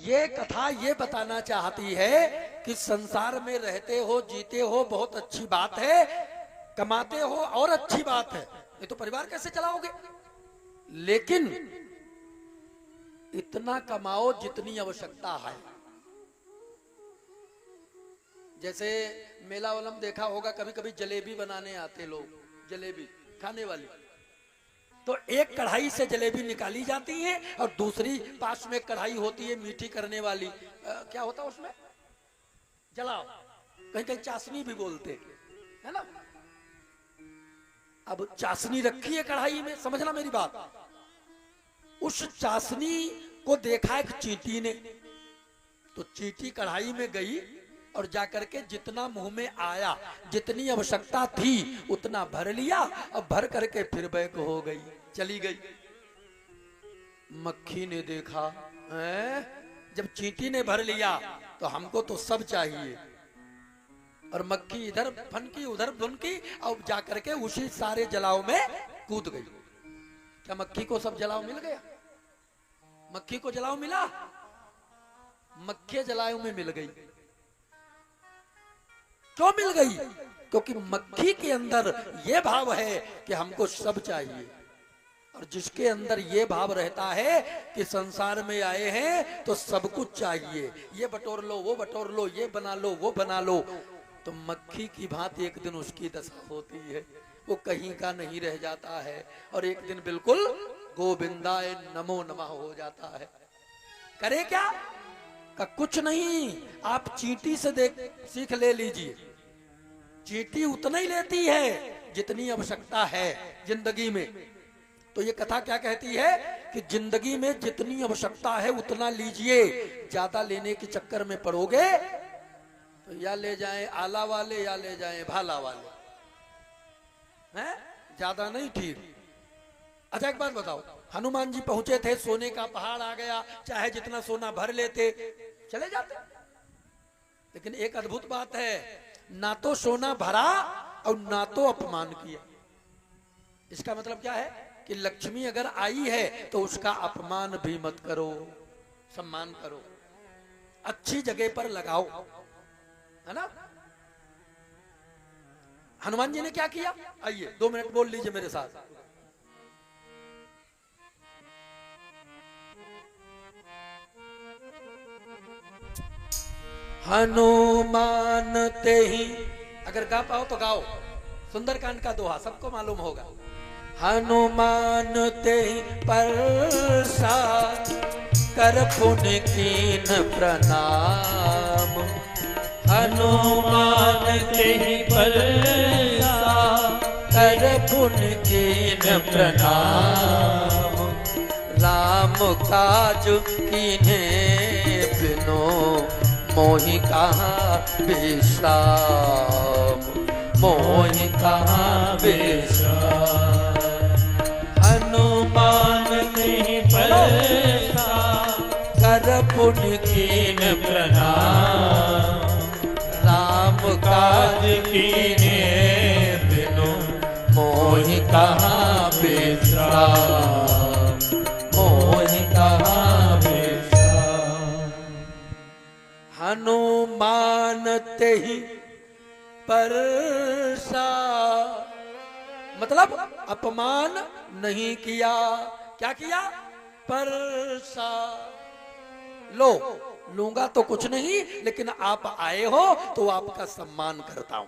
ये कथा ये बताना चाहती है कि संसार में रहते हो, जीते हो, बहुत अच्छी बात है, कमाते हो और अच्छी बात है, नहीं तो परिवार कैसे चलाओगे। लेकिन इतना कमाओ जितनी आवश्यकता है। जैसे मेला ओलम देखा होगा, कभी कभी जलेबी बनाने आते लोग, जलेबी खाने वाली, तो एक कढ़ाई से जलेबी निकाली जाती है और दूसरी पास में कढ़ाई होती है मीठी करने वाली, क्या होता है उसमें, जलाओ, कहीं कहीं चाशनी भी बोलते है ना। अब चाशनी रखी है कढ़ाई में, समझना मेरी बात। उस चाशनी को देखा एक चींटी ने, तो चींटी कढ़ाई में गई और जाकर के जितना मुंह में आया, जितनी आवश्यकता थी उतना भर लिया, अब भर करके फिर बैक हो गई, चली गई। मक्खी ने देखा, जब चींटी ने भर लिया तो हमको तो सब चाहिए, और मक्खी इधर फनकी उधर फनकी और जाकर के उसी सारे जलाव में कूद गई। क्या मक्खी को सब जलाव मिल गया? मक्खी को जलाव मिला? मक्खी जलाव में मिल गई। क्यों मिल गई? क्योंकि मक्खी के अंदर यह भाव है कि हमको सब चाहिए, और जिसके अंदर ये भाव रहता है कि संसार में आए हैं तो सब कुछ चाहिए, ये बटोर लो, वो बटोर लो, ये बना लो, वो बना लो, तो मक्खी की भांति एक दिन उसकी दशा होती है, वो कहीं का नहीं रह जाता है और एक दिन बिल्कुल गोविंदाय नमो नमः हो जाता है। करे क्या? का कुछ नहीं, आप चींटी से देख सीख ले लीजिए। चींटी उतना ही लेती है जितनी आवश्यकता है जिंदगी में। तो ये कथा क्या कहती है कि जिंदगी में जितनी आवश्यकता है उतना लीजिए, ज्यादा लेने के चक्कर में पड़ोगे तो या ले जाएं आला वाले या ले जाएं भाला वाले, हैं? ज्यादा नहीं ठीक। अच्छा एक बात बताओ, हनुमान जी पहुंचे थे, सोने का पहाड़ आ गया, चाहे जितना सोना भर लेते चले जाते, लेकिन एक अद्भुत बात है, ना तो सोना भरा और ना तो अपमान किया। इसका मतलब क्या है कि लक्ष्मी अगर आई है तो उसका अपमान भी मत करो, सम्मान करो, अच्छी जगह पर लगाओ, है ना। हनुमान जी ने क्या किया? आइए 2 मिनट बोल लीजिए मेरे साथ। हनुमान ते ही, अगर गा पाओ तो गाओ, सुंदरकांड का दोहा सबको मालूम होगा। हनुमान ते ही परसा कर पुण्य कीन प्रणाम, हनुमान ते ही परसा कर पुण्य कीन प्रणाम, राम काज कीन्हे बिनो मोहि कहाँ विश्राम, मोहि कहाँ विश्राम, हनुमान ते परसा कर पुण्य कीन प्रणाम, राम काज कीन्हे बिनु मोहि कहाँ विश्राम, मोहि कहाँ विश्राम। हनुमान ते ही परसा, मतलब अपमान नहीं किया। क्या किया? परसा, लो लूंगा तो कुछ नहीं, लेकिन आप आए हो तो आपका सम्मान करता हूं।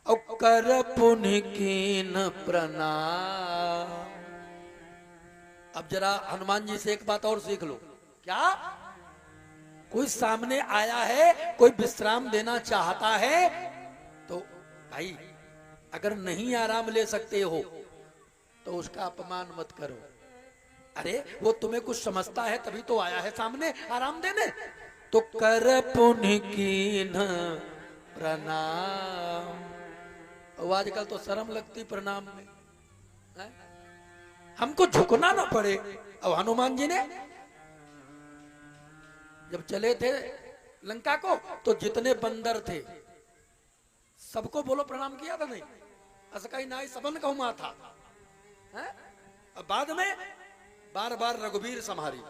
और कर पुण्य कीन प्रणाम। अब जरा हनुमान जी से एक बात और सीख लो। क्या? कोई सामने आया है, कोई विश्राम देना चाहता है, तो भाई अगर नहीं आराम ले सकते हो तो उसका अपमान मत करो। अरे वो तुम्हें कुछ समझता है तभी तो आया है सामने आराम देने। तो कर पुण्य कीन प्रणाम। आजकल तो शर्म लगती प्रणाम में, है? हमको झुकना ना पड़े। अब हनुमान जी ने जब चले थे लंका को तो जितने बंदर थे सबको बोलो प्रणाम किया था नहीं? असकाई नाई सबन कहूँ था, है? अब बाद में बार बार रघुवीर संहारी।